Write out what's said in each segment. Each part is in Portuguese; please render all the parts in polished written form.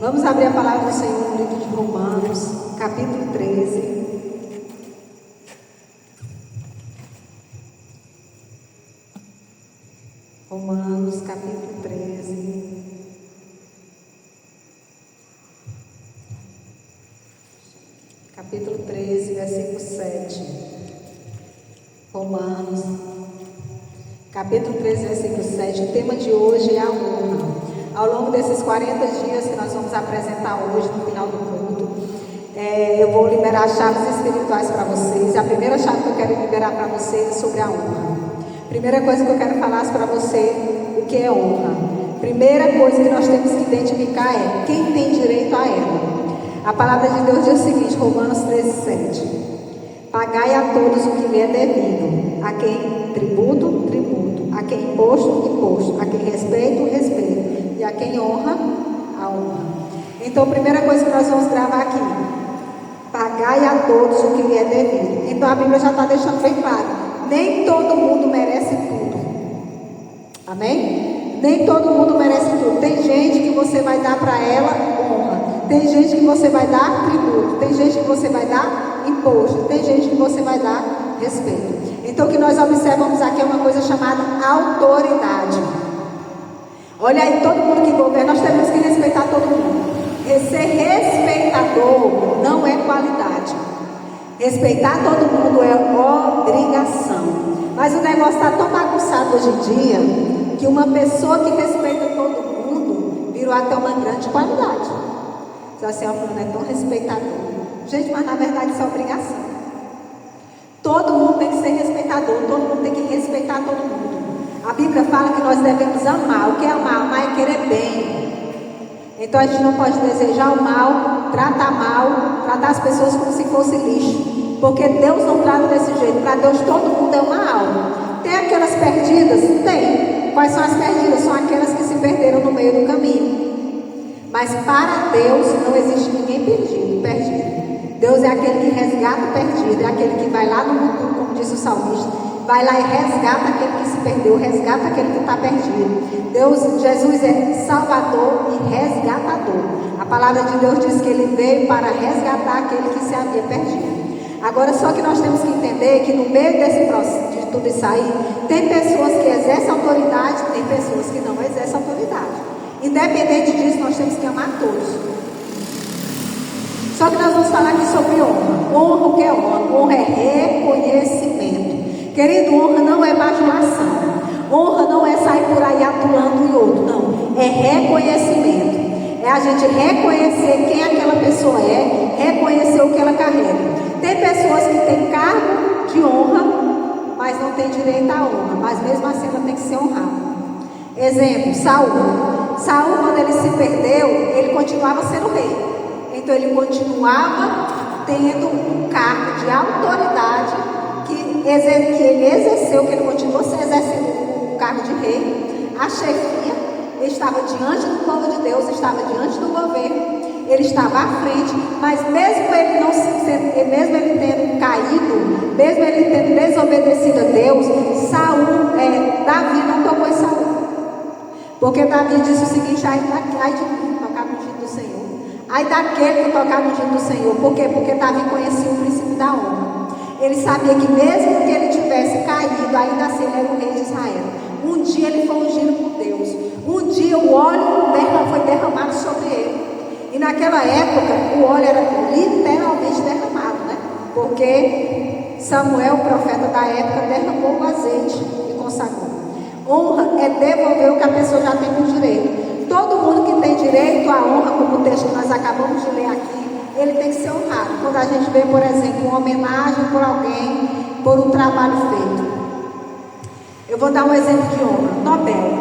Vamos abrir a palavra do Senhor no livro de Romanos, capítulo 13. Romanos, capítulo 13. Capítulo 13, versículo 7. Romanos, capítulo 13, versículo 7. O tema de hoje é a honra. Ao longo desses 40 dias que nós vamos apresentar hoje, no final do culto, eu vou liberar chaves espirituais para vocês. A primeira chave que eu quero liberar para vocês é sobre a honra. Primeira coisa que eu quero falar para você, o que é honra. Primeira coisa que nós temos que identificar é quem tem direito a ela. A palavra de Deus diz o seguinte, Romanos 13, 7. Pagai a todos o que lhe é devido, a quem tributo, tributo, a quem imposto, imposto, a quem respeito, respeito, e a quem honra, a honra. Então, a primeira coisa que nós vamos gravar aqui, pagai a todos o que lhe é devido. Então, a Bíblia já está deixando bem claro, nem todo mundo merece tudo. Amém? Nem todo mundo merece tudo. Tem gente que você vai dar para ela honra, tem gente que você vai dar tributo, tem gente que você vai dar imposto, tem gente que você vai dar respeito. Então, o que nós observamos aqui é uma coisa chamada autoridade. Olha aí, todo mundo que governa, nós temos que respeitar todo mundo. Ser respeitador não é qualidade. Respeitar todo mundo é obrigação. Mas o negócio está tão bagunçado hoje em dia que uma pessoa que respeita todo mundo virou até uma grande qualidade. Você assim, ó, fulano é tão respeitador. Gente, mas na verdade isso é obrigação. Todo mundo tem que ser respeitador, todo mundo tem que respeitar todo mundo. A Bíblia fala que nós devemos amar. O que é amar? Amar é querer bem. Então a gente não pode desejar o mal, tratar as pessoas como se fosse lixo. Porque Deus não trata desse jeito. Para Deus todo mundo é uma alma. Tem aquelas perdidas? Tem. Quais são as perdidas? São aquelas que se perderam no meio do caminho. Mas para Deus não existe ninguém perdido. Deus é aquele que resgata o perdido, é aquele que vai lá no mundo, como disse o salmista, vai lá e resgata aquele que se perdeu, resgata aquele que está perdido. Jesus é salvador e resgatador. A palavra de Deus diz que ele veio para resgatar aquele que se havia perdido. Agora, só que nós temos que entender que no meio desse processo, de tudo isso aí, tem pessoas que exercem autoridade, tem pessoas que não exercem autoridade. Independente disso, nós temos que amar todos. Só que nós vamos falar aqui sobre honra. Honra, o que é honra? Honra é reconhecimento. Querido, honra não é bajulação. Honra não é sair por aí atulando o outro, não. É reconhecimento. É a gente reconhecer quem aquela pessoa é, reconhecer o que ela carrega. Tem pessoas que têm cargo de honra, mas não têm direito à honra. Mas mesmo assim ela tem que ser honrada. Exemplo, Saul. Saul, quando ele se perdeu, ele continuava sendo rei. Então ele continuava tendo um cargo de autoridade que ele exerceu, que ele continuou se exercendo o cargo de rei. A chefia estava diante do povo de Deus, estava diante do governo, ele estava à frente, mas mesmo ele tendo caído, mesmo ele tendo desobedecido a Deus, Davi não tocou em Saul. Porque Davi disse o seguinte, ai de mim, tocar no ungido do Senhor. Ai daquele que tocar no ungido do Senhor. Por quê? Porque Davi conhecia o princípio da honra. Ele sabia que mesmo que ele tivesse caído, ainda assim ele era o rei de Israel. Um dia ele foi ungido por Deus. Um dia o óleo foi derramado sobre ele. E naquela época, o óleo era literalmente derramado, né? Porque Samuel, o profeta da época, derramou o azeite e consagrou. Honra é devolver o que a pessoa já tem por direito. Todo mundo que tem direito à honra, como o texto que nós acabamos de ler aqui, ele tem que ser honrado. Quando a gente vê, por exemplo, uma homenagem por alguém, por um trabalho feito. Eu vou dar um exemplo de honra. Nobel.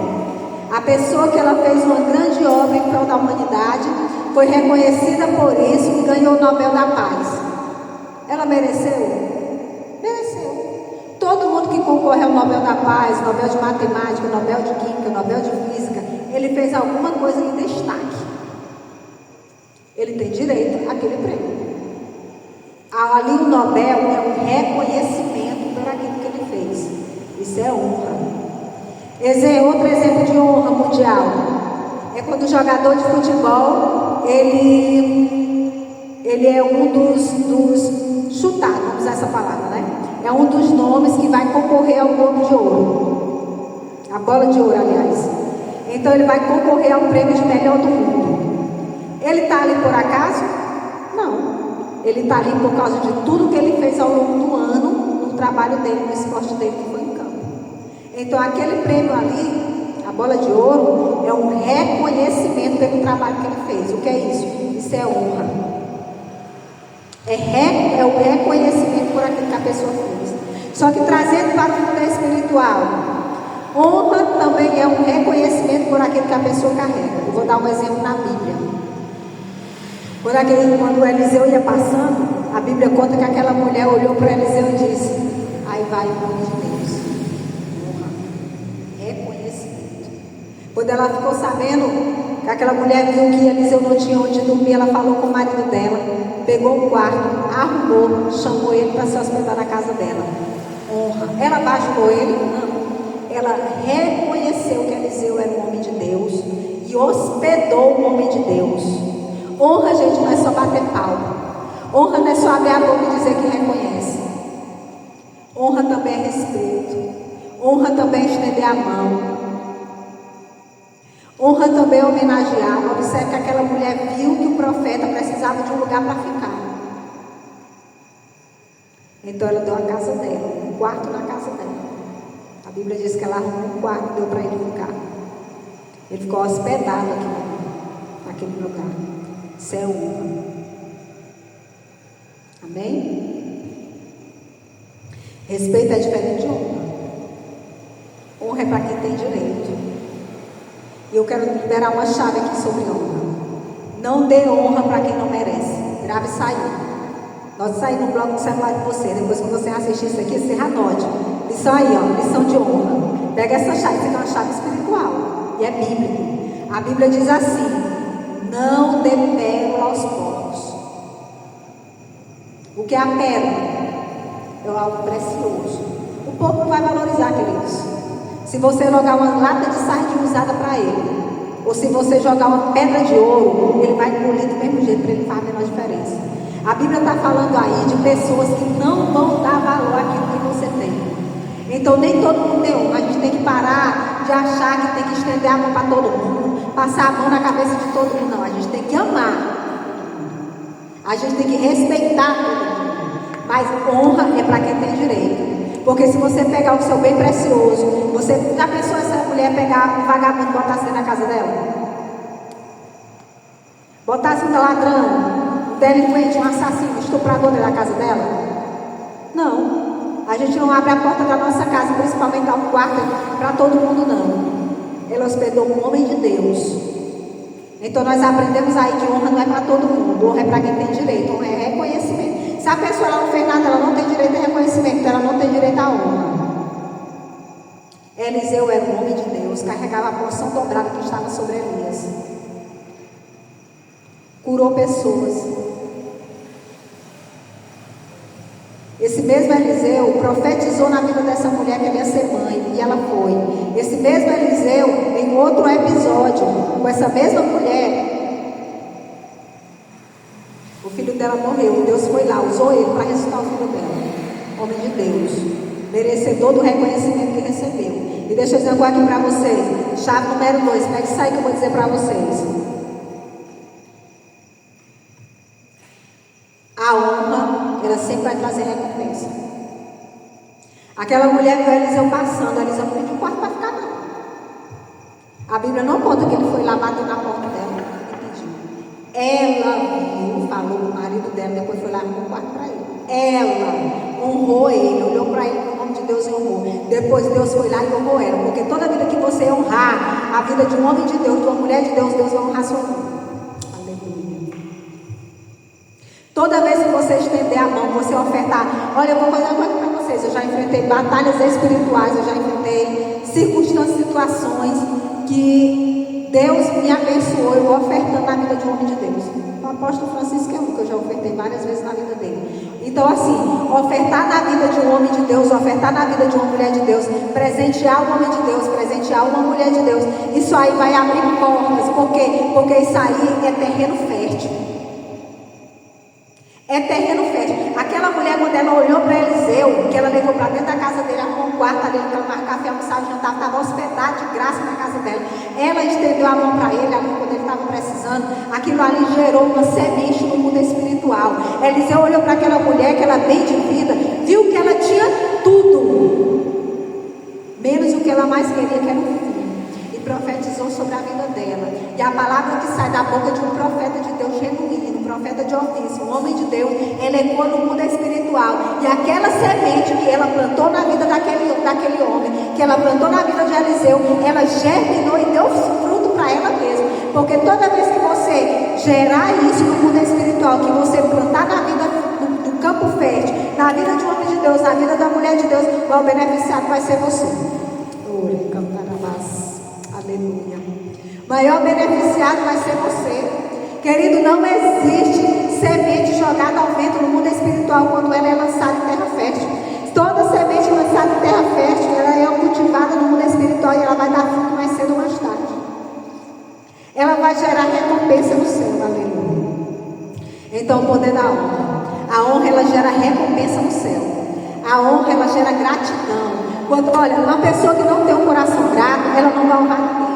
A pessoa que ela fez uma grande obra em prol da humanidade, foi reconhecida por isso e ganhou o Nobel da Paz. Ela mereceu? Mereceu. Todo mundo que concorre ao Nobel da Paz, Nobel de Matemática, Nobel de Química, Nobel de Física, ele fez alguma coisa em destaque. Ele tem direito àquele prêmio. Ali o Nobel é um reconhecimento por aquilo que ele fez. Isso é honra. Esse é outro exemplo de honra mundial. é quando o jogador de futebol, ele é um dos chutados, vamos usar essa palavra, né? É um dos nomes que vai concorrer ao Globo de Ouro. A bola de ouro, aliás. Então ele vai concorrer ao prêmio de melhor do mundo. Ele está ali por acaso? Não. Ele está ali por causa de tudo que ele fez ao longo do ano, no trabalho dele, no esporte dele, que foi em campo. Então aquele prêmio ali, a bola de ouro, é um reconhecimento pelo trabalho que ele fez. O que é isso? Isso é honra. É o reconhecimento por aquilo que a pessoa fez. Só que trazendo para o mundo espiritual, honra também é um reconhecimento por aquilo que a pessoa carrega. Eu vou dar um exemplo na Bíblia. Quando o Eliseu ia passando, a Bíblia conta que aquela mulher olhou para Eliseu e disse: aí vai o nome de Deus. Honra. Reconhecimento. Quando ela ficou sabendo que aquela mulher viu que Eliseu não tinha onde dormir, ela falou com o marido dela, pegou um quarto, arrumou, chamou ele para se hospedar na casa dela. Honra. Ela bajulou ele? Não. Ela reconheceu que Eliseu era um homem de Deus e hospedou o homem de Deus. Honra, gente, não é só bater palma. Honra não é só abrir a boca e dizer que reconhece. Honra também é respeito. Honra também é estender a mão. Honra também é homenagear. Observe que aquela mulher viu que o profeta precisava de um lugar para ficar. Então ela deu a casa dela, um quarto na casa dela. A Bíblia diz que ela arrumou um quarto e deu para ele ficar. Ele ficou hospedado aqui naquele lugar. Isso é honra. Amém? Respeito é diferente de honra. Honra é para quem tem direito. E eu quero liberar uma chave aqui sobre honra. Não dê honra para quem não merece. Grave isso aí. Note isso aí no bloco do celular de você. Depois que você assistir isso aqui, você anote. Lição aí, ó. Lição de honra. Pega essa chave. Isso aqui é uma chave espiritual. E é bíblico. A Bíblia diz assim: não dê pérola aos porcos. O que é a pérola? É algo precioso. O porco não vai valorizar, queridos. Se você jogar uma lata de sardinha usada para ele, ou se você jogar uma pedra de ouro, ele vai engolir do mesmo jeito, para ele faz a menor diferença. A Bíblia está falando aí de pessoas que não vão dar valor àquilo que você tem. Então nem todo mundo tem honra. A gente tem que parar de achar que tem que estender a mão para todo mundo, passar a mão na cabeça de todo mundo. Não, a gente tem que amar. A gente tem que respeitar todo mundo. Mas honra é para quem tem direito. Porque se você pegar o seu bem precioso, você já pensou essa mulher pegar um vagabundo e botasse dentro da casa dela? Botasse um ladrão, um delinquente, um assassino, um estuprador dentro da casa dela? Não. A gente não abre a porta da nossa casa, principalmente dar um quarto para todo mundo, não. Ela hospedou um homem de Deus. Então nós aprendemos aí que honra não é para todo mundo, honra é para quem tem direito, honra é reconhecimento. Se a pessoa ela não fez nada, ela não tem direito a reconhecimento, então ela não tem direito a honra. Eliseu era um homem de Deus, carregava a porção dobrada que estava sobre Elias. Curou pessoas. Esse mesmo Eliseu profetizou na vida dessa mulher que ela ia ser mãe, e ela foi. Esse mesmo Eliseu, em outro episódio, com essa mesma mulher, o filho dela morreu. Deus foi lá, usou ele para ressuscitar o filho dela. Homem de Deus, merecedor do reconhecimento que recebeu. E deixa eu dizer agora aqui para vocês, chave número 2, pega isso aí que eu vou dizer para vocês. A honra, ela sempre vai trazer recompensa. Aquela mulher viu Eliseu passando, Eliseu não pediu quarto para ficar, não. A Bíblia não conta que ele foi lá bater na porta dela e pediu. Ela viu, falou com o marido dela, depois foi lá e arrumou um quarto para ele. Ela honrou ele, olhou para ele com o nome de Deus e honrou. Depois Deus foi lá e honrou ela. Porque toda vida que você honrar a vida de um homem de Deus, de uma mulher de Deus, Deus vai honrar sua vida. Toda vez que você estender a mão, você ofertar, olha, eu vou fazer uma coisa para vocês, eu já enfrentei batalhas espirituais, eu já enfrentei circunstâncias, situações que Deus me abençoou, eu ofertando na vida de um homem de Deus. O apóstolo Francisco é um que eu já ofertei várias vezes na vida dele. Então, assim, ofertar na vida de um homem de Deus, ofertar na vida de uma mulher de Deus, presentear um homem de Deus, presentear uma mulher de Deus, isso aí vai abrir portas. Por quê? Porque isso aí é terreno fértil. É terreno fértil. Aquela mulher, quando ela olhou para Eliseu, que ela levou para dentro da casa dele, arrumou um quarto ali, para tomar café, almoçar, jantar, estava hospedado de graça na casa dela. Ela estendeu a mão para ele, ali quando ele estava precisando. Aquilo ali gerou uma semente no mundo espiritual. Eliseu olhou para aquela mulher, aquela bem de vida, viu que ela tinha tudo, menos o que ela mais queria, que era um filho. E profetizou sobre a vida dela. E a palavra que sai da boca de um profeta de Deus genuíno, um profeta de ofício, um homem de Deus, ela ecoou no mundo espiritual. E aquela semente que ela plantou na vida daquele homem, que ela plantou na vida de Eliseu, ela germinou e deu fruto para ela mesma. Porque toda vez que você gerar isso no mundo espiritual, que você plantar na vida do campo fértil, na vida de um homem de Deus, na vida da mulher de Deus, o beneficiado vai ser você. Aleluia. O maior beneficiado vai ser você. Querido, não existe semente jogada ao vento no mundo espiritual quando ela é lançada em terra fértil. Toda semente lançada em terra fértil, ela é cultivada no mundo espiritual e ela vai dar fruto mais cedo ou mais tarde. Ela vai gerar recompensa no céu. Aleluia. Então, o poder da honra. A honra, ela gera recompensa no céu. A honra, ela gera gratidão. Quando, olha, uma pessoa que não tem um coração grato, ela não vai honrar ninguém.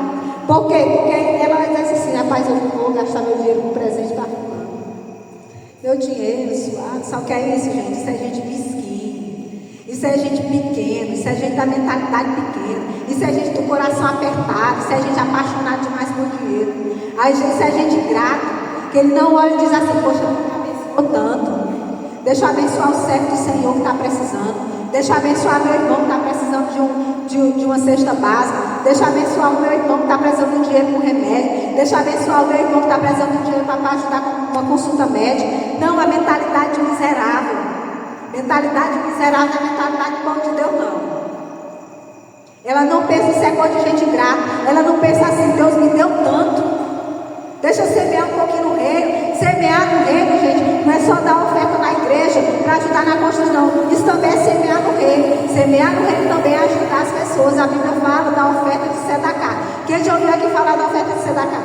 Por quê? Porque ela vai dizer assim, rapaz, eu não vou gastar meu dinheiro com presente para fulano. Meu dinheiro, suado, sabe o que é isso, gente? Isso é gente mesquinha. Isso é gente pequena, isso é gente da mentalidade pequena. Isso é gente do coração apertado, isso é gente apaixonada demais por dinheiro. Aí isso é gente grata, que ele não olha e diz assim, poxa, não me abençoou tanto. Deixa eu abençoar o servo do Senhor que está precisando. Deixa eu abençoar meu irmão que está precisando de uma cesta básica. Deixa eu abençoar o meu irmão que está precisando de dinheiro com remédio. Deixa eu abençoar o meu irmão que está precisando de dinheiro para ajudar com uma consulta médica. Não, a mentalidade de miserável. Mentalidade de miserável não é mentalidade de povo de Deus, não. Ela não pensa em ser coisa de gente grata. Ela não pensa assim, Deus me deu tanto. Deixa eu semear um pouquinho no reino. Semear no reino, gente, não é só dar oferta na igreja para ajudar na construção. Isso também é semear no reino. Semear no reino também é ajudar as pessoas. A Bíblia fala da oferta de Sedacá. Quem já ouviu aqui falar da oferta de Sedacá?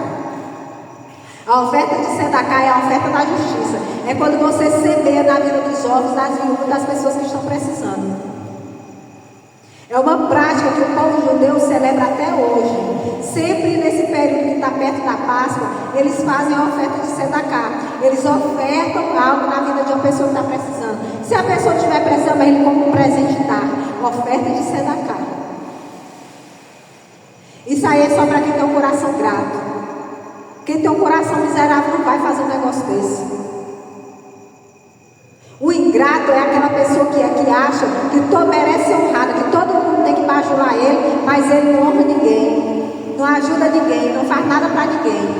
A oferta de Sedacá é a oferta da justiça. É quando você semeia na vida dos órfãos, das viúvas, das pessoas que estão precisando. É uma prática que o povo judeu celebra até hoje. Sempre nesse período que está perto da Páscoa, eles fazem a oferta de Sedacá. Eles ofertam algo na vida de uma pessoa que está precisando. Se a pessoa estiver precisando, ele como um presente dá. Oferta de Sedacá. Isso aí é só para quem tem um coração grato. Quem tem um coração miserável não vai fazer um negócio desse. O ingrato é aquela pessoa que acha que merece ser honrada, que todo mundo tem que bajular ele, mas ele não honra ninguém, não ajuda ninguém, não faz nada para ninguém.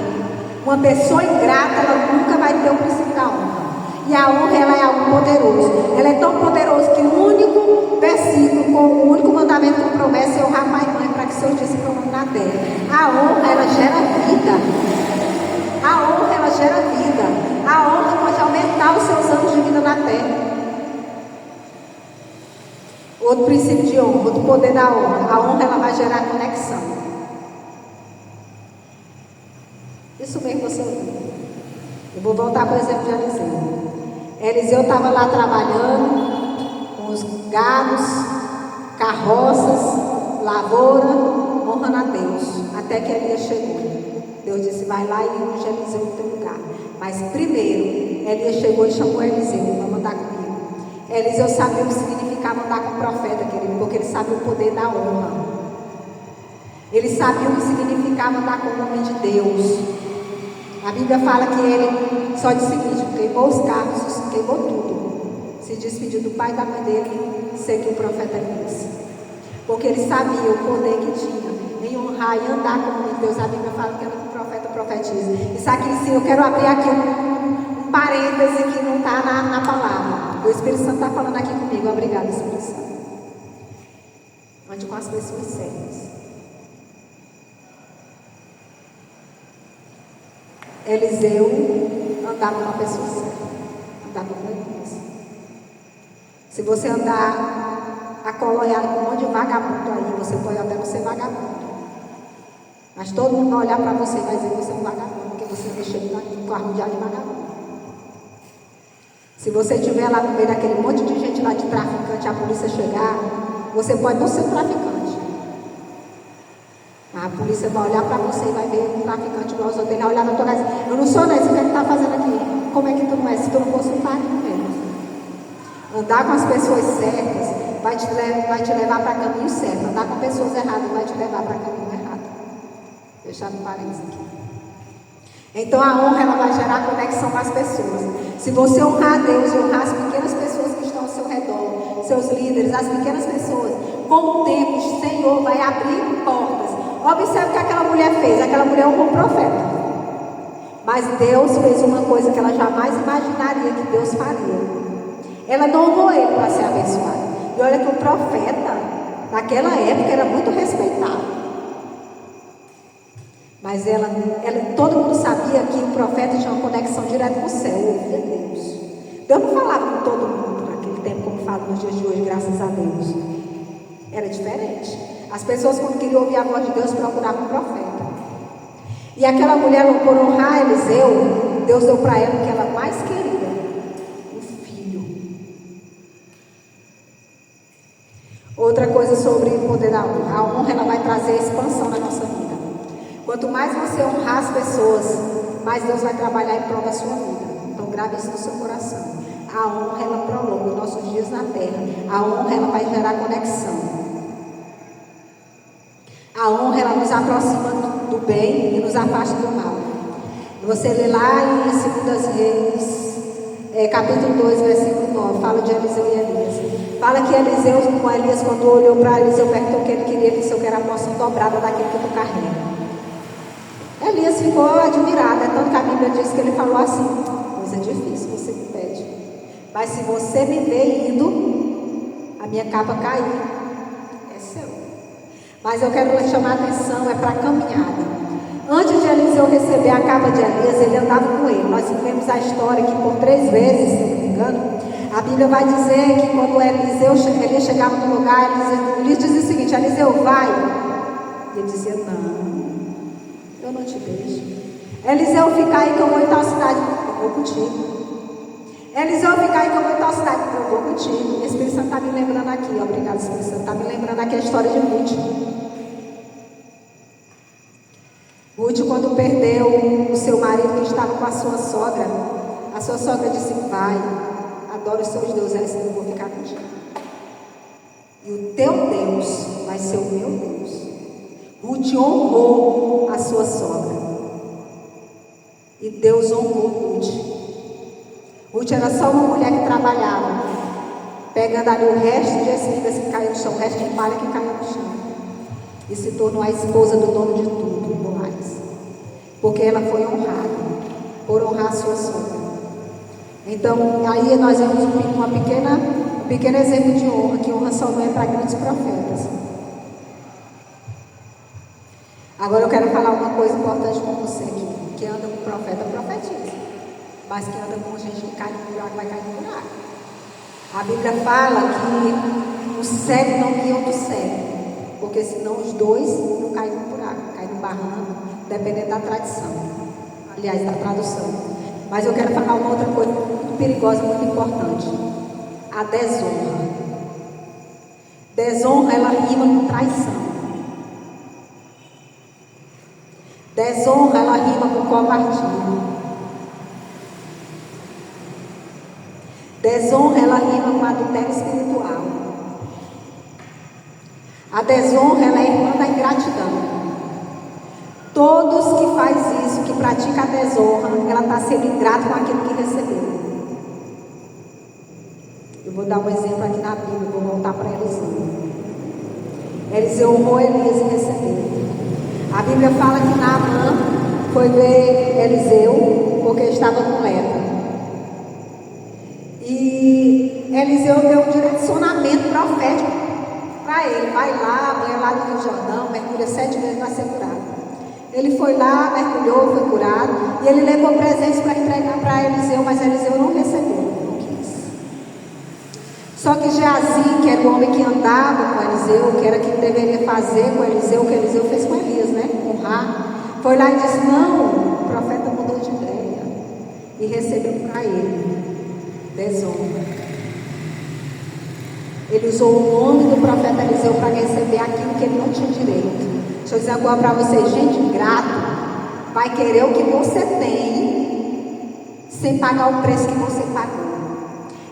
Uma pessoa ingrata, ela nunca vai ter o princípio da honra. E a honra, ela é algo poderoso. Ela é tão poderosa que o único versículo, o único mandamento com promessa é honrar pai e mãe para que seus dias se prolonguem na terra. A honra, ela gera vida. A honra, ela gera vida. A honra pode aumentar os seus anos de vida na terra. Outro princípio de honra, outro poder da honra. A honra, ela vai gerar conexão. Isso mesmo você ouviu. Eu vou voltar para o exemplo de Eliseu. Eliseu estava lá trabalhando com os gados, carroças, lavoura, honrando a Deus. Até que Elias chegou. Deus disse, vai lá e unge Eliseu no teu lugar. Mas primeiro, Elias chegou e chamou Eliseu, vamos andar comigo. Eliseu sabia o que significava andar com o profeta, querido, porque ele sabia o poder da honra. Ele sabia o que significava andar com o homem de Deus. A Bíblia fala que ele só disse o seguinte, queimou os carros, queimou tudo. Se despediu do pai e da mãe dele, seguiu o profeta Elias. Porque ele sabia o poder que tinha em honrar e andar com o homem de Deus. A Bíblia fala que anda com o profeta profetiza. Isso aqui sim, eu quero abrir aqui um parêntese que não está na palavra. O Espírito Santo está falando aqui comigo. Obrigada, Espírito Santo. Ande com as pessoas certas. Eliseu andava com a pessoa certa. Andava com Elias. Se você andar acolonhado com um monte de vagabundo aí, você pode até não ser vagabundo. Mas todo mundo vai olhar para você e vai dizer que você é um vagabundo, porque você mexeu com a rodeada de vagabundo. Se você estiver lá no meio daquele monte de gente lá de traficante, a polícia chegar, você pode não ser traficante. Mas a polícia vai olhar para você e vai ver um traficante igual os outros. Ele vai olhar na tua casa e dizer, eu não sou desse, o que é que está fazendo aqui? Como é que tu não é? Se tu não fosse um padre mesmo. Andar com as pessoas certas vai te levar para caminho certo. Andar com pessoas erradas vai te levar para caminho errado. Deixar no parênteses aqui. Então a honra ela vai gerar conexão com as pessoas. Se você honrar a Deus e honrar as pequenas pessoas que estão ao seu redor, seus líderes, as pequenas pessoas, com o tempo o Senhor vai abrir portas. Observe o que aquela mulher fez. Aquela mulher honrou o profeta. Mas Deus fez uma coisa que ela jamais imaginaria que Deus faria. Ela não honrou ele para ser abençoado. E olha que o profeta, naquela época, era muito respeitado. Mas todo mundo sabia que o profeta tinha uma conexão direta com o céu, ouvia Deus. Deus não falava com todo mundo naquele tempo, como fala nos dias de hoje, graças a Deus. Era diferente. As pessoas, quando queriam ouvir a voz de Deus, procuravam o profeta. E aquela mulher, por honrar Eliseu, Deus deu para ela o que ela mais queria: um filho. Outra coisa sobre o poder da honra. A honra ela vai trazer expansão na nossa vida. Quanto mais você honrar as pessoas, mais Deus vai trabalhar em prol da sua vida. Então grave isso no seu coração. A honra ela prolonga os nossos dias na terra. A honra ela vai gerar conexão. A honra ela nos aproxima do bem e nos afasta do mal. Você lê lá em 2 Reis, capítulo 2, versículo 9, fala de Eliseu e Elias. Fala que Eliseu, com Elias, quando olhou para Eliseu, perguntou o que ele queria, ele disse: eu quero a porção dobrada daquilo que tu carrega. Elias ficou admirado, tanto que a Bíblia diz que ele falou assim: coisa difícil você me pede, mas se você me ver indo, a minha capa cair, é seu. Mas eu quero chamar a atenção, para a caminhada. Antes de Eliseu receber a capa de Elias, ele andava com ele. Nós vemos a história que por 3 vezes, se não me engano, a Bíblia vai dizer que quando Elias chegava no lugar, Elias dizia o seguinte: Eliseu, vai. E ele dizia: não, eu não te deixo. Eliseu, fica aí que eu vou em tal cidade. Eu vou contigo. Eliseu, fica aí que eu vou em tal cidade. Eu vou contigo. O Espírito Santo está me lembrando aqui. Obrigado, Espírito Santo. Está me lembrando aqui a história de Ruth. Ruth, quando perdeu o seu marido que estava com a sua sogra disse: vai, adora os seus deuses. Ela disse: eu vou ficar contigo. E o teu Deus vai ser o meu Deus. Ruth honrou a sua sogra. E Deus honrou Ruth. Ruth era só uma mulher que trabalhava, pegando ali o resto de espigas que caiu no chão, o resto de palha que caiu no chão. E se tornou a esposa do dono de tudo, Boaz. Porque ela foi honrada, por honrar a sua sogra. Então, aí nós vemos um pequeno exemplo de honra, que honra só não é para grandes profetas. Agora eu quero falar uma coisa importante com você aqui. Que anda com profeta, profetiza. Mas que anda com gente que cai no buraco, vai cair no buraco. A Bíblia fala que o cego não guia outro cego. Porque senão os dois não caem no buraco, caem no barranco, dependendo da tradição. Aliás, da tradução. Mas eu quero falar uma outra coisa muito perigosa, muito importante. A desonra. Desonra, ela rima com traição. Desonra, ela rima com covardia. Desonra, ela rima com adultério espiritual. A desonra, ela é irmã da ingratidão. Todos que faz isso, que pratica a desonra, ela está sendo ingrata com aquilo que recebeu. Eu vou dar um exemplo aqui na Bíblia, vou voltar para Eliseu. Eliseu honrou Elias e recebeu. A Bíblia fala que Naamã foi ver Eliseu porque estava com lepra. E Eliseu deu um direcionamento profético para ele: vai lá, banha lá no Rio Jordão, mergulha 7 vezes para ser curado. Ele foi lá, mergulhou, foi curado. E ele levou presentes para entregar para Eliseu, mas Eliseu não recebeu, não quis. Só que Geazi, que era o homem que andava com Eliseu, que era quem deveria fazer com Eliseu, o que Eliseu fez com Elias, né? Honrar. Foi lá e disse: não, o profeta mudou de ideia. E recebeu para ele desonra. Ele usou o nome do profeta Eliseu para receber aquilo que ele não tinha direito. Deixa eu dizer agora para vocês, gente, ingrato vai querer o que você tem sem pagar o preço que você pagou.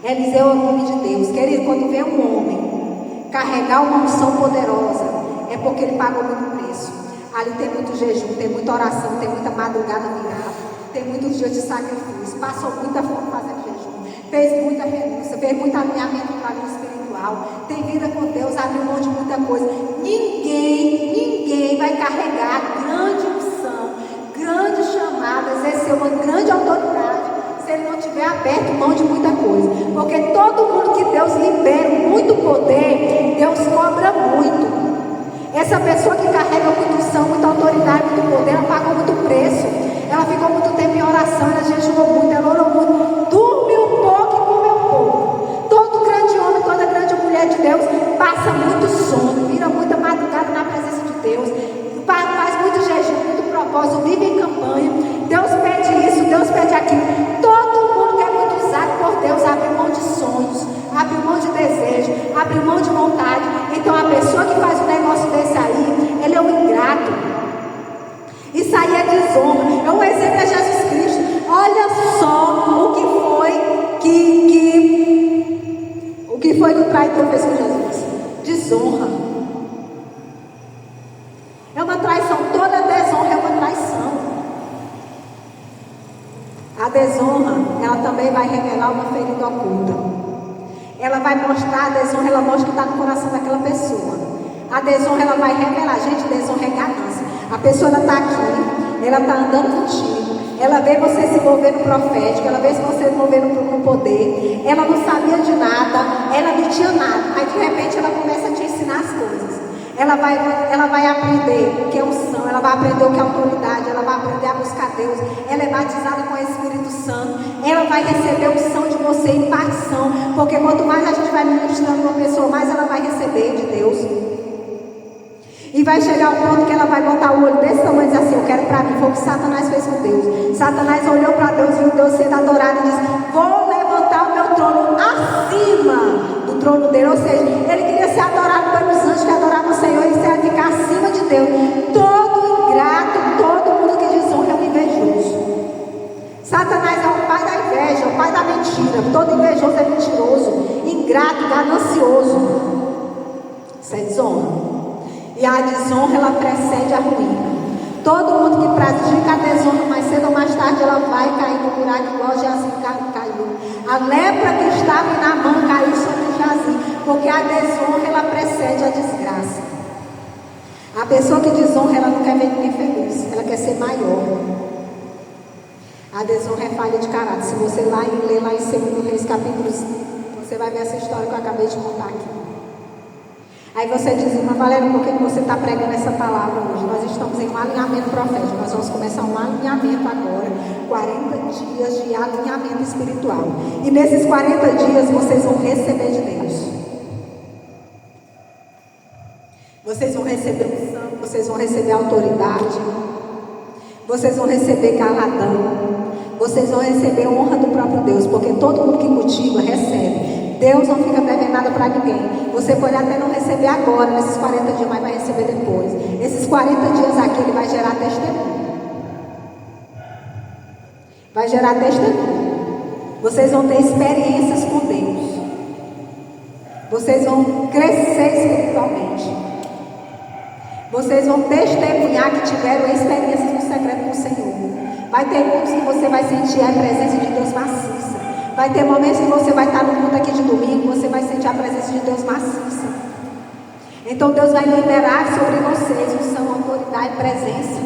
Eliseu é o nome de Deus. Querido, quando vê um homem carregar uma unção poderosa, é porque ele pagou muito preço. Ali tem muito jejum, tem muita oração, tem muita madrugada virada, tem muitos dias de sacrifício, passou muita fome fazendo jejum, fez muita renúncia, fez muito alinhamento para a vida espiritual, tem vida com Deus, abriu mão de muita coisa. Ninguém vai carregar grande unção, grande chamada, exercer uma grande autoridade, se ele não tiver aberto mão de muita coisa. Porque todo mundo que Deus libera muito poder, Deus cobra muito. Essa pessoa que carrega muita unção, muita autoridade, muito poder, ela pagou muito preço. Ela ficou muito tempo em oração, ela jejuou muito, ela orou muito, dormiu pouco e comeu pouco. Todo grande homem, toda grande mulher de Deus passa muito sono, vira muita madrugada na presença de Deus, faz muito jejum, muito propósito, vive em campanha. Deus pede isso, Deus pede aquilo. Todo mundo que é muito usado por Deus abre mão de sonhos, abre mão de desejo, abre mão de vontade. Então a pessoa que faz um negócio desse aí, ele é um ingrato. Isso aí é desonra. É um exemplo de Jesus Cristo. Olha só o que foi que o traidor fez com Jesus. Desonra. É uma traição. Toda desonra é uma traição. A desonra, ela também vai revelar uma ferida oculta. Ela vai mostrar, a desonra, ela mostra o que está no coração daquela pessoa. A desonra, ela vai revelar. Gente, desonra é ganância. A pessoa está aqui, ela está andando contigo, ela vê você se mover no profético, ela vê você se mover no poder, ela não sabia de nada, ela não tinha nada, aí de repente ela começa a te ensinar as coisas. Ela vai aprender o que é unção, ela vai aprender o que é autoridade, ela vai aprender a buscar Deus, ela é batizada com o Espírito Santo, ela vai receber unção de você, impartição, porque quanto mais a gente vai ministrando uma pessoa, mais ela vai receber de Deus. E vai chegar ao ponto que ela vai botar o olho desse tamanho e dizer assim: eu quero para mim. Foi o que Satanás fez com Deus. Satanás olhou para Deus, viu Deus sendo adorado e disse: vou levantar o meu trono acima do trono dele. Ou seja, ele queria ser adorado pelos anjos que adoravam o Senhor, e ser ficar acima de Deus. Todo ingrato, todo mundo que desonra é um invejoso. Satanás é o pai da inveja, o pai da mentira. Todo invejoso é mentiroso, ingrato, ganancioso. Isso é desonra. E a desonra, ela precede a ruína. Todo mundo que pratica a desonra, mais cedo ou mais tarde, ela vai cair no buraco igual Geazi caiu. A lepra que estava na mão caiu sobre Geazi, porque a desonra, ela precede a desgraça. A pessoa que desonra, ela não quer ver ninguém feliz, ela quer ser maior. A desonra é falha de caráter. Se você ler lá em 2 Reis capítulo 5, você vai ver essa história que eu acabei de contar aqui. Aí você diz: irmã Valéria, por que você está pregando essa palavra hoje? Nós estamos em um alinhamento profético. Nós vamos começar um alinhamento agora. 40 dias de alinhamento espiritual. E nesses 40 dias vocês vão receber de Deus. Vocês vão receber unção, vocês vão receber autoridade. Vocês vão receber galardão. Vocês vão receber honra do próprio Deus. Porque todo mundo que cultiva recebe. Deus não fica devendo nada para ninguém. Você pode até não receber agora, nesses 40 dias, mas vai receber depois. Esses 40 dias aqui, ele vai gerar testemunho. Vai gerar testemunho. Vocês vão ter experiências com Deus. Vocês vão crescer espiritualmente. Vocês vão testemunhar que tiveram experiências no secreto com o Senhor. Vai ter momentos que você vai sentir a presença de Deus maciça. Vai ter momentos que você vai estar no culto aqui de domingo, você vai sentir a presença de Deus maciça. Então Deus vai liberar sobre vocês unção, autoridade, presença.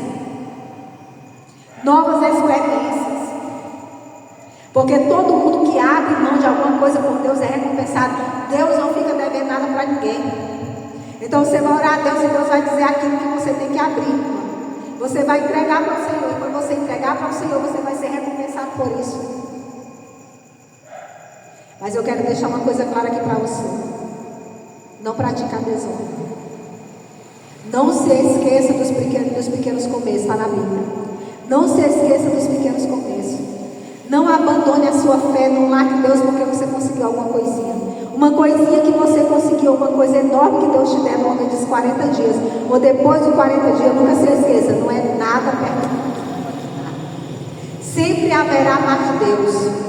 Novas experiências. Porque todo mundo que abre mão de alguma coisa por Deus é recompensado. Deus não fica devendo nada para ninguém. Então você vai orar a Deus e Deus vai dizer aquilo que você tem que abrir. Você vai entregar para o Senhor. E quando você entregar para o Senhor, você vai ser recompensado por isso. Mas eu quero deixar uma coisa clara aqui para você. Não pratique a desonra. Não se esqueça dos pequenos começos, está na Bíblia. Não se esqueça dos pequenos começos. Não abandone a sua fé no lar de Deus porque você conseguiu alguma coisinha. Uma coisinha que você conseguiu, uma coisa enorme que Deus te der no longo desses 40 dias. Ou depois de 40 dias, nunca se esqueça, não é nada perto. Sempre haverá a mão de Deus.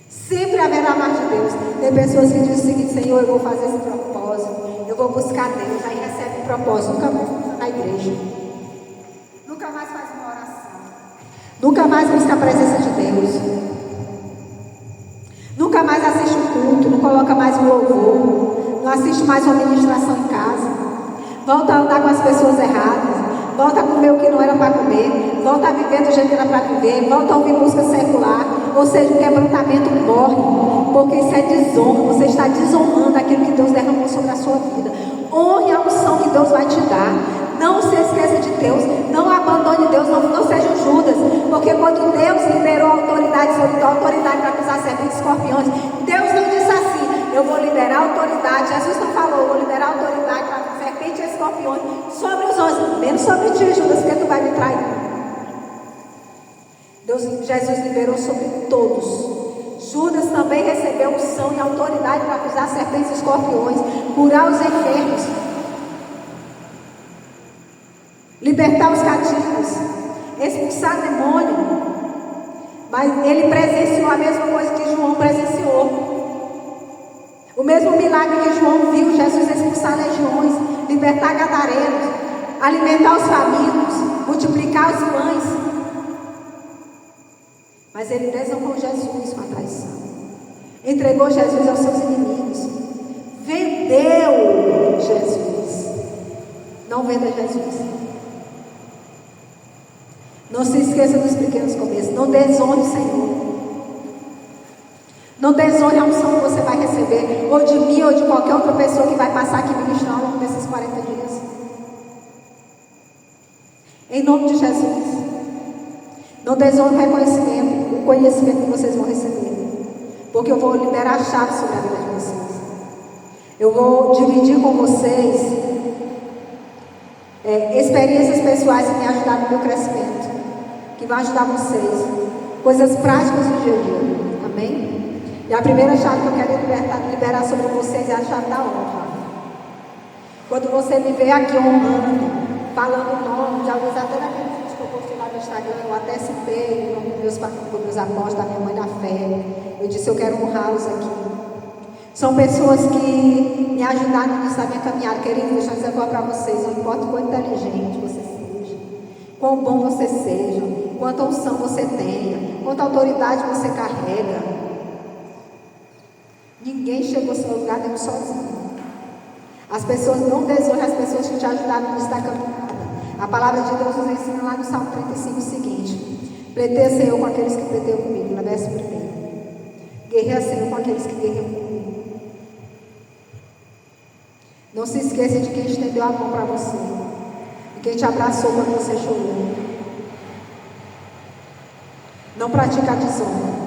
Sempre haverá a mão de Deus. Tem pessoas que dizem o seguinte: Senhor, eu vou fazer esse propósito, eu vou buscar Deus, aí recebe um propósito, nunca mais fica na igreja, nunca mais faz uma oração, nunca mais busca a presença de Deus, nunca mais assiste um culto, não coloca mais um louvor, não assiste mais uma ministração em casa, volta a andar com as pessoas erradas, volta a comer o que não era para comer, volta a viver do jeito que era para viver, volta a ouvir música secular. Ou seja, o quebrantamento morre, porque isso é desonra. Você está desonrando aquilo que Deus derramou sobre a sua vida. Honre a unção que Deus vai te dar. Não se esqueça de Deus, não abandone Deus, não seja um Judas, porque quando Deus liberou a autoridade sobre a autoridade para pisar serpentes e escorpiões, Deus não disse assim: eu vou liberar a autoridade. Jesus não falou: eu vou liberar a autoridade para serpentes e escorpiões sobre os homens, menos sobre ti, Judas, porque tu vai me trair. Jesus liberou sobre todos. Judas também recebeu unção e autoridade para pisar serpentes e escorpiões, curar os enfermos, libertar os cativos, expulsar demônio. Mas ele presenciou a mesma coisa que João presenciou. O mesmo milagre que João viu Jesus expulsar legiões, libertar gadarenos, alimentar os famintos, multiplicar os pães. Mas ele desonrou Jesus com a traição. Entregou Jesus aos seus inimigos. Vendeu Jesus. Não venda Jesus. Não se esqueça dos pequenos começos. Não desonre o Senhor. Não desonre a unção que você vai receber, ou de mim, ou de qualquer outra pessoa que vai passar aqui ministrar ao longo desses 40 dias. Em nome de Jesus. Não desonre o reconhecimento, o conhecimento que vocês vão receber. Porque eu vou liberar a chave sobre a vida de vocês. Eu vou dividir com vocês experiências pessoais que me ajudaram no meu crescimento. Que vão ajudar vocês. Coisas práticas do dia a dia. Amém? E a primeira chave que eu quero liberar sobre vocês é a chave da honra. Quando você me vê aqui honrando, falando o nome de alguns, até naquele vídeo que eu postei lá no Instagram, eu até citei o nome dos meus apóstolos, da minha mãe da fé. Eu disse: eu quero honrá-los aqui. São pessoas que me ajudaram nisso na minha caminhada. Queridos, deixa eu dizer agora para vocês: não importa o quão inteligente você seja, quão bom você seja, quanta unção você tenha, quanta autoridade você carrega, ninguém chegou ao seu lugar nenhum sozinho. As pessoas não desonram as pessoas que te ajudaram nisso da caminhada. A palavra de Deus nos ensina lá no Salmo 35 o seguinte: pleiteia, Senhor, com aqueles que pleiteiam comigo. Na verso primeiro. Guerreia, Senhor, com aqueles que guerreiam comigo. Não se esqueça de quem estendeu a mão para você, de quem te abraçou quando você chorou. Não pratica a desonra.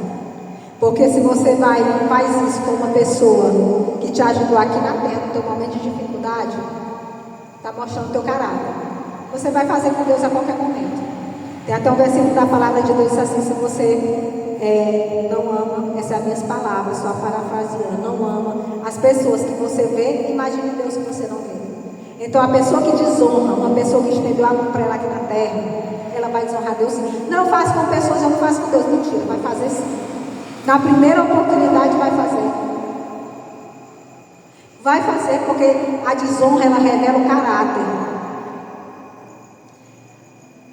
Porque se você faz isso com uma pessoa que te ajudou aqui na terra, no teu momento de dificuldade, está mostrando o teu caráter. Você vai fazer com Deus a qualquer momento. Tem até um versículo da palavra de Deus que diz assim: se você não ama, essas são as minhas palavras, só parafraseando, não ama as pessoas que você vê, imagine Deus que você não vê. Então a pessoa que desonra, uma pessoa que estendeu a mão para ela aqui na terra, ela vai desonrar Deus sim. Não faço com pessoas, eu não faço com Deus. Mentira, vai fazer sim. Na primeira oportunidade vai fazer. Vai fazer, porque a desonra, ela revela o caráter.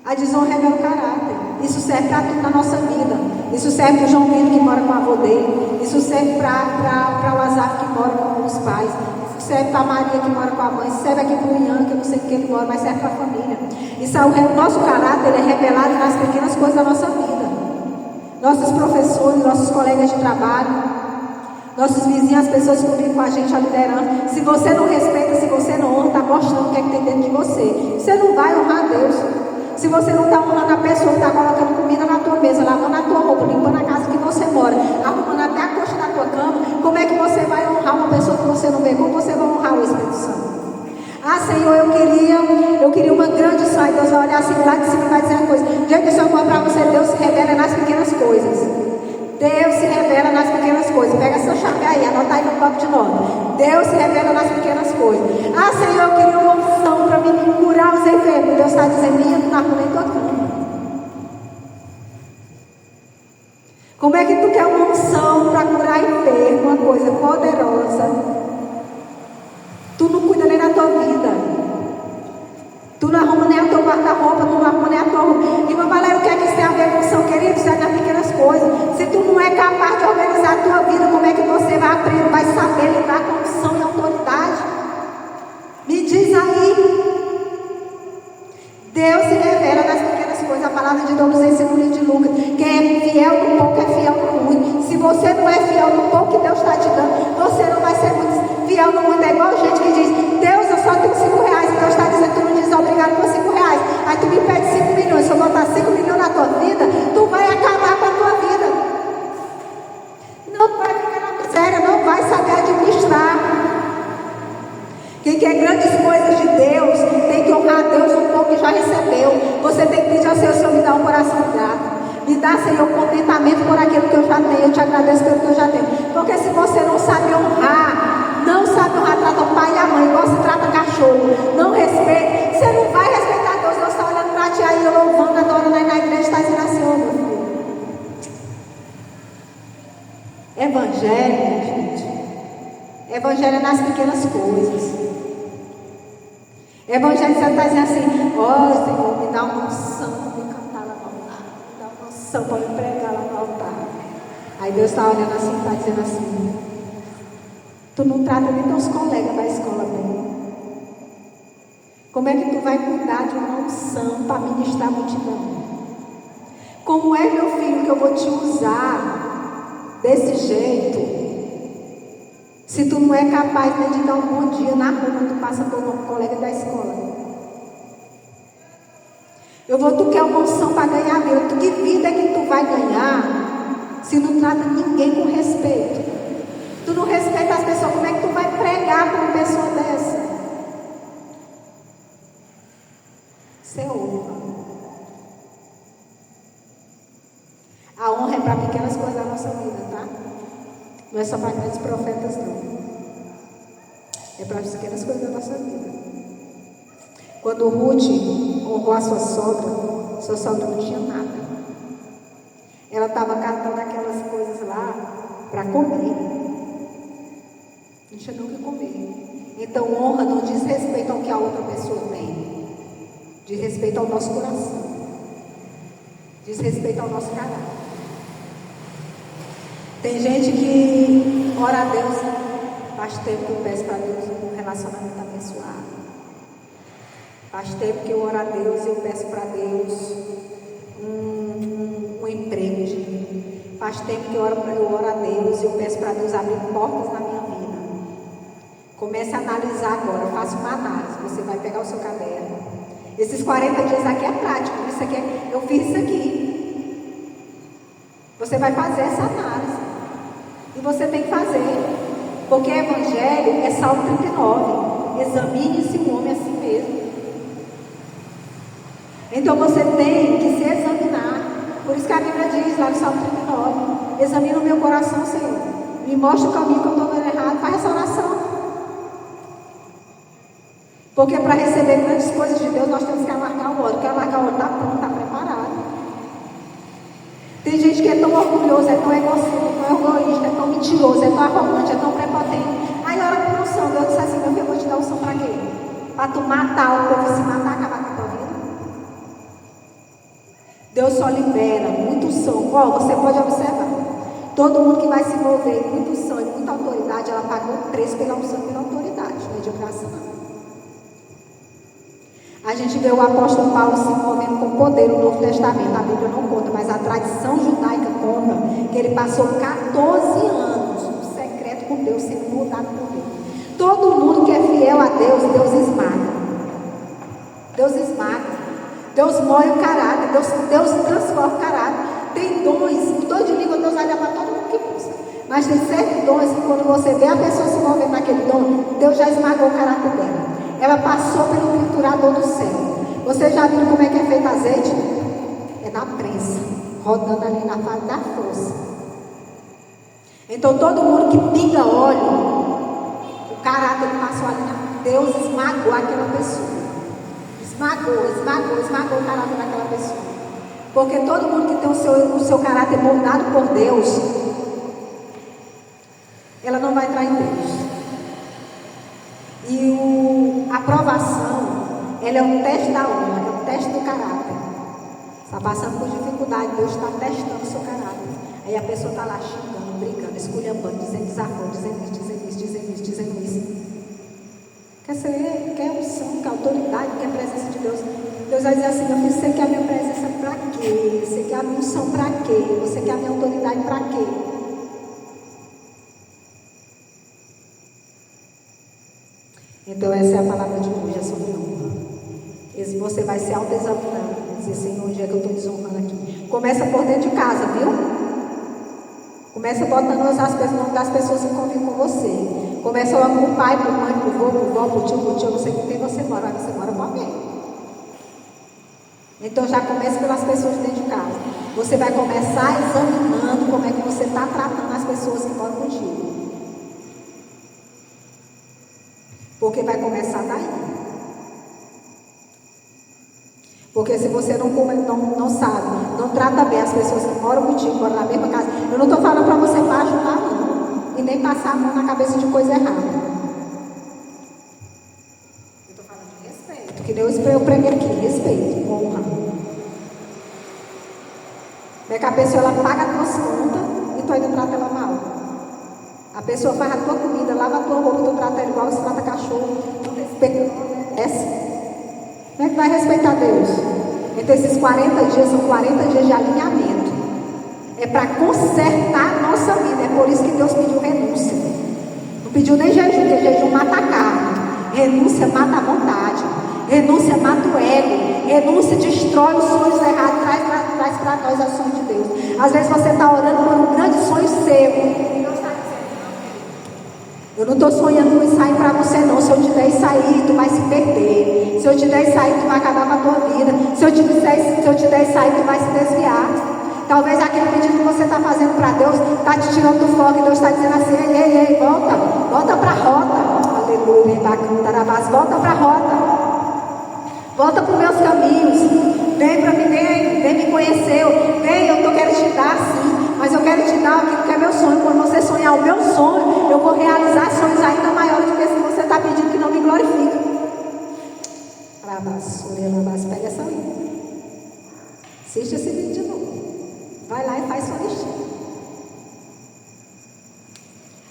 A desonra revela o caráter. Isso serve para tudo na nossa vida. Isso serve para o João Vitor que mora com o avô dele. Isso serve para o Lázaro que mora com os pais. Isso serve para a Maria que mora com a mãe. Isso serve aqui para o Ian, que eu não sei quem ele mora, mas serve para a família. Isso é o nosso caráter, ele é revelado nas pequenas coisas da nossa vida. Nossos professores, nossos colegas de trabalho, nossos vizinhos, as pessoas que convivem com a gente, a liderança. Se você não respeita, se você não honra, está mostrando o que é que tem dentro de você. Você não vai honrar Deus. Se você não está honrando a pessoa que está colocando comida na tua mesa, lavando a tua roupa, limpando a casa que você mora, arrumando até a coxa da tua cama, como é que você vai honrar uma pessoa que você não vê? Como você vai honrar o Espírito Santo? Ah, Senhor, eu queria uma grande saída. Deus vai olhar assim lá de cima e vai dizer uma coisa. Gente, deixa eu falar para você, Deus se revela nas pequenas coisas. Deus se revela nas pequenas coisas. Pega essa chave aí, anota aí no bloco de nota. Deus se revela nas pequenas coisas. Ah, Senhor, eu queria uma unção para me curar os enfermos. Deus está dizendo, minha, tu não arruma em tua cama. Como é que tu quer uma unção para curar enfermo, uma coisa poderosa? Tu não cuida nem da tua vida. Tu não arruma nem a tua guarda-roupa, tu não arruma nem a tua roupa. Irmão Valério, o que é que isso tem a ver com unção, querido? Isso é nas pequenas coisas. Se tu não é capaz de organizar a tua vida, como é que você vai aprender, vai saber lidar com unção e autoridade? Me diz aí. Deus se revela nas pequenas coisas. A palavra de Deus nos ensina no livro de Lucas. Quem é fiel no pouco é fiel no muito. Se você não é fiel no pouco que Deus está te dando, você não vai ser muito fiel no muito. É igual gente que diz, Deus, eu só tenho 5 reais. E Deus está dizendo, tu não diz obrigado por 5 reais. Aí tu me pede 5 milhões. Se eu botar 5 milhões na tua vida, tu vai acabar com a tua vida. Não vai ficar na miséria, não vai saber administrar. Quem quer grandes coisas de Deus, tem que honrar a Deus um pouco que já recebeu. Você tem que pedir ao Senhor, me dá um coração grato. Me dá, Senhor, contentamento por aquilo que eu já tenho. Eu te agradeço pelo que eu já tenho. Porque se você não sabe honrar, trata o pai e a mãe, igual se trata cachorro, não respeita, você não vai respeitar Deus. Deus está olhando para ti aí, louvando, adorando aí na igreja, está dizendo assim, ô meu filho. Evangelho, gente. Evangelho é nas pequenas coisas. Evangelho você está dizendo assim, ó Senhor, me dá uma unção para me cantar lá no altar, me dá uma unção para me pregar lá no altar. Aí Deus está olhando assim, está dizendo assim, tu não trata nem teus colegas da escola bem. Como é que tu vai cuidar de uma unção para ministrar a multidão? Como é, meu filho, que eu vou te usar desse jeito? Se tu não é capaz nem de dar um bom dia na rua quando tu passa por um colega da escola. Tu quer uma unção para ganhar vida. Que vida é que tu vai ganhar se não trata ninguém com respeito? Tu não respeita as pessoas, como é que tu vai pregar para uma pessoa dessa? Você honra. A honra é para pequenas coisas da nossa vida, tá? Não é só para grandes profetas, não. É para as pequenas coisas da nossa vida. Quando Ruth honrou a sua sogra não tinha nada. Ela estava catando aquelas coisas lá para comer. Não tinha nem o que comer. Então honra não diz respeito ao que a outra pessoa tem. Diz respeito ao nosso coração. Diz respeito ao nosso caráter. Tem gente que ora a Deus, faz tempo que eu peço para Deus um relacionamento abençoado. Faz tempo que eu oro a Deus e eu peço para Deus um emprego digno. Faz tempo que eu oro a Deus e eu peço para Deus abrir portas na minha vida. Comece a analisar agora, faça uma análise. Você vai pegar o seu caderno. Esses 40 dias aqui é prático, isso aqui eu fiz isso aqui. Você vai fazer essa análise. E você tem que fazer. Porque Evangelho é Salmo 39. Examine-se o homem a si mesmo. Então você tem que se examinar. Por isso que a Bíblia diz lá no Salmo 39: examina o meu coração, Senhor. Me mostra o caminho que eu estou dando errado. Faz essa oração. Porque para receber grandes coisas de Deus, nós temos que alargar o outro. Quer alargar o outro? Está pronto, está preparado. Tem gente que é tão orgulhoso, é tão egocêntrico, tão egoísta, é tão mentiroso, é tão arrogante, é tão prepotente. Aí ora por unção. Deus disse assim: meu filho, eu vou te dar unção para quê? Para tu matar o povo, se matar, acabar com a tua vida. Deus só libera muito unção. Ó, você pode observar. Todo mundo que vai se envolver em muita unção e muita autoridade, ela pagou o preço pela unção e pela autoridade. Não é de graça, não. A gente vê o apóstolo Paulo se envolvendo com poder no Novo Testamento. A Bíblia não conta, mas a tradição judaica conta que ele passou 14 anos no secreto com Deus, sendo mudado por Deus. Todo mundo que é fiel a Deus, Deus esmaga. Deus esmaga. Deus moe o caráter. Deus transforma o caráter. Tem dons. Os dons de língua Deus vai dar para todo mundo que busca. Mas tem certos dons que quando você vê a pessoa se movendo naquele dom, Deus já esmagou o caráter dela. Ela passou pelo triturador do céu. Você já viu como é que é feito azeite? É na prensa, rodando ali na parte da força. Então todo mundo que pinga óleo, o caráter que passou ali, Deus esmagou aquela pessoa. Esmagou o caráter daquela pessoa. Porque todo mundo que tem o seu caráter moldado por Deus, ela não vai entrar em Deus. E a aprovação, ela é um teste da honra, é um teste do caráter. Está passando por dificuldade, Deus está testando o seu caráter. Aí a pessoa está lá xingando, brincando, esculhambando, dizendo desaforo, dizendo isso. Quer unção, quer autoridade, quer presença de Deus. Deus vai dizer assim: meu filho, você quer a minha presença para quê? Você quer a minha unção para quê? Você quer a minha autoridade para quê? Então essa é a palavra de hoje, é sobre honra. Você vai se autoexaminando, dizer: Senhor, onde é que eu estou desonrando aqui? Começa por dentro de casa, viu? Começa botando o nome das pessoas que convivem com você. Começa logo por pai, por mãe, por avô, por vó, por tio, eu não sei com quem você mora, mas você mora com alguém. Então já começa pelas pessoas de dentro de casa. Você vai começar examinando como é que você está tratando as pessoas que moram contigo. Porque vai começar daí. Porque se você não sabe, não trata bem as pessoas que moram contigo, moram na mesma casa, eu não estou falando para você para ajudar, não. E nem passar a mão na cabeça de coisa errada. Eu estou falando de respeito. Que Deus eu preguei aqui, respeito, honra. Como é que a pessoa ela paga as tuas contas e tu ainda trata ela mal? A pessoa faz a tua comida, lava a tua roupa e tu trata ela igual você trata cachorro. Não respeita, não obedece. Como é que vai respeitar Deus? Então esses 40 dias são 40 dias de alinhamento. É para consertar a nossa vida. É por isso que Deus pediu renúncia. Não pediu nem jejum, porque jejum mata a carne. Renúncia mata a vontade. Renúncia mata o ego. Renúncia destrói os sonhos errados. Traz para nós a sonho de Deus. Às vezes você está orando por um grande sonho seu. E Deus está dizendo: eu não estou sonhando com isso aí para você não. Se eu te der isso aí, tu vai se perder. Se eu te der isso aí, tu vai acabar com a tua vida. Se eu te der isso aí, tu vai se desviar. Talvez aquele pedido que você está fazendo para Deus está te tirando do foco e Deus está dizendo assim: ei, volta para a rota. Aleluia, volta para a rota. Volta para os meus caminhos. Vem para mim, vem me conhecer. Vem, eu quero te dar sim, mas eu quero te dar aquilo que é meu sonho. Quando você sonhar o meu sonho, eu vou realizar sonhos ainda maiores do que se você está pedindo que não me glorifica. Pega essa linha. Assiste esse vídeo de novo. Vai lá e faz sua listinha.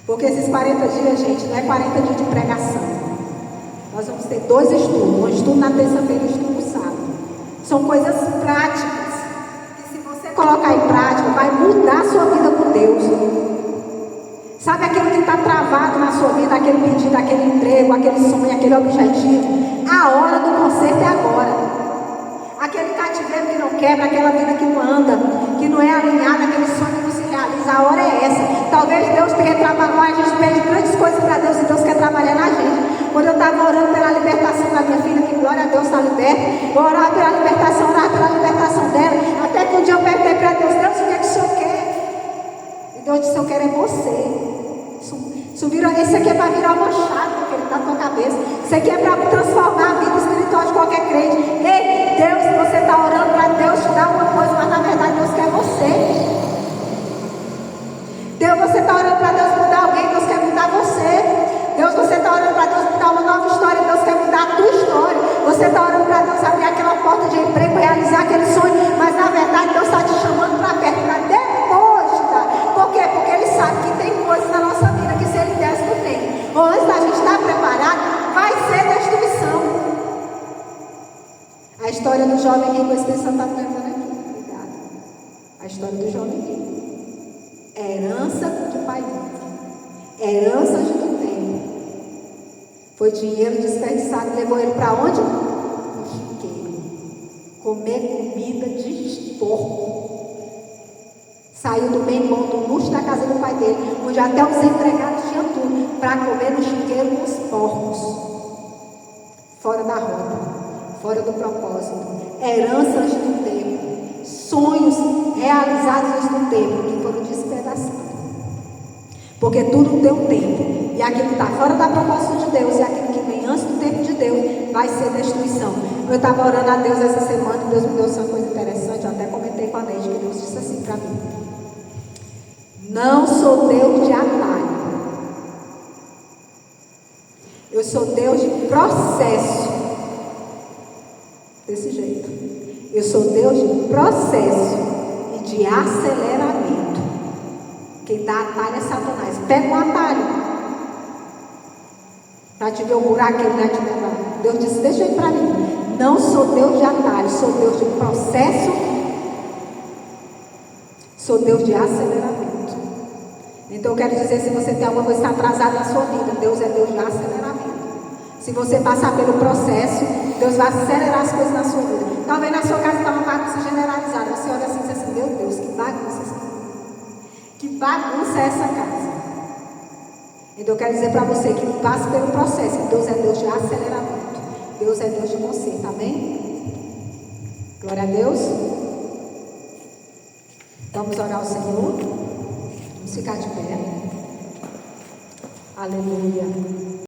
Porque esses 40 dias, gente, não é 40 dias de pregação. Nós vamos ter 2 estudos. Um estudo na terça-feira e um estudo no sábado. São coisas práticas. Que se você colocar em prática, vai mudar a sua vida com Deus. Sabe aquilo que está travado na sua vida, aquele pedido, aquele emprego, aquele sonho, aquele objetivo? A hora do conserto é agora. Aquele cativeiro que não quebra, aquela vida que não anda, que não é alinhada, aquele sonho que não se realiza, a hora é essa. Talvez Deus tenha trabalhado, a gente pede grandes coisas para Deus e Deus quer trabalhar na gente. Quando eu estava orando pela libertação da minha filha, que glória a Deus está liberta, vou orar pela libertação dela, até que um dia eu perguntei para Deus: Deus, o que é que o Senhor quer? E Deus disse: eu quero é você. Isso aqui é para virar uma chave, porque ele está na tua cabeça. Isso aqui é para transformar a vida espiritual de qualquer crente. Ei, Deus, você está orando para Deus te dar uma coisa, mas na verdade Deus quer você. Deus, você está orando para Deus mudar alguém, Deus quer mudar você. Deus, você está orando para Deus mudar uma nova história, Deus quer mudar a tua história. Você está orando para Deus abrir aquela porta de emprego, realizar aquele sonho, mas na verdade Deus está te chamando para perto, para depois de dar. Por quê? Porque Ele sabe que tem coisas na nossa vida que se Ele desse não tem. Ou antes da gente estar preparado, vai ser destruição. A história do jovem rico, esse pessoal está lembrando aqui. Obrigada. A história do jovem rico. Herança do pai dele. Herança de do tempo. Foi dinheiro desperdiçado, levou ele para onde? No chiqueiro. Comer comida de porco. Saiu do bem bom, do luxo da casa do pai dele, onde até os empregados tinham tudo, para comer no chiqueiro com os porcos. Fora da rota, fora do propósito, heranças do tempo, sonhos realizados no tempo, que foram despedaçados. Porque tudo tem um tempo, e aquilo que está fora da proposta de Deus, e aquilo que vem antes do tempo de Deus, vai ser destruição. Eu estava orando a Deus essa semana, e Deus me deu uma coisa interessante, eu até comentei com a Neide, que Deus disse assim para mim: não sou Deus de atalho. Eu sou Deus de processo. Desse jeito. Eu sou Deus de processo e de aceleramento. Quem dá atalho é Satanás. Pega um atalho para te ver o buraco que ele vai te levar. Deus disse: deixa aí para mim. Não sou Deus de atalho, sou Deus de processo. Sou Deus de aceleramento. Então eu quero dizer, se você tem alguma coisa que está atrasada na sua vida, Deus é Deus de aceleramento. Se você passar pelo processo, Deus vai acelerar as coisas na sua vida. Talvez na sua casa está uma bagunça generalizada. Você olha assim e diz assim: meu Deus, que bagunça essa casa. Que bagunça é essa casa. Então eu quero dizer para você que passe pelo processo. Deus é Deus de aceleramento. Deus é Deus de conserto. Amém? Glória a Deus. Vamos orar ao Senhor. Vamos ficar de pé. Aleluia.